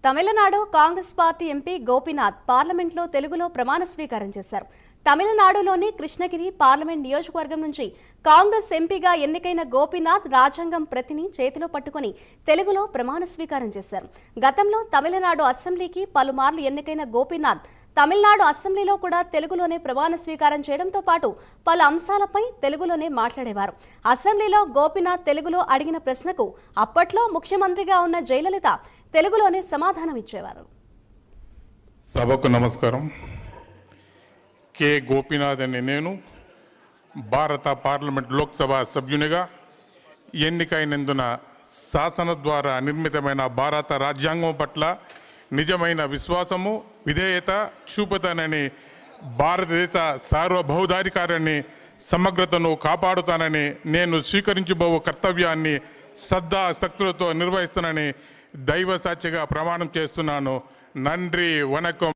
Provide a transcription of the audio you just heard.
Tamil Nadu Congress party MP Gopinath పార్లమెంట్లో తెలుగులో ప్రమాణ స్వీకారం చేశారు. తమిళనాడులోని కృష్ణగిరి పార్లమెంట్ నియోజకవర్గం నుంచి కాంగ్రెస్ ఎంపీగా ఎన్నికైన గోపీనాథ్ రాజ్యాంగం ప్రతిని చేతిలో పట్టుకుని తెలుగులో ప్రమాణ స్వీకారం చేశారు. గతంలో తమిళనాడు అసెంబ్లీకి పలుమార్లు ఎన్నికైన గోపీనాథ్ తమిళనాడు అసెంబ్లీలో కూడా తెలుగులోనే ప్రమాణ స్వీకారం చేయడంతో పాటు పలు అంశాలపై తెలుగులోనే మాట్లాడేవారు. అసెంబ్లీలో గోపీనాథ్ తెలుగులో అడిగిన ప్రశ్నకు అప్పట్లో ముఖ్యమంత్రిగా ఉన్న జయలలిత తెలుగులోనే సమాధానం ఇచ్చేవారు. సభకు నమస్కారం. కె గోపీనాథ్ అనే నేను భారత పార్లమెంట్ లోక్సభ సభ్యునిగా ఎన్నికైనందున శాసన ద్వారా నిర్మితమైన భారత రాజ్యాంగం పట్ల నిజమైన విశ్వాసము విధేయత చూపుతానని, భారతదేశ సార్వభౌమాధికారాన్ని సమగ్రతను కాపాడుతానని, నేను స్వీకరించబో కర్తవ్యాన్ని శ్రద్ధాశక్తులతో నిర్వహిస్తానని దైవ సాక్షిగా ప్రమాణం చేస్తున్నాను. నండ్రి వనకం.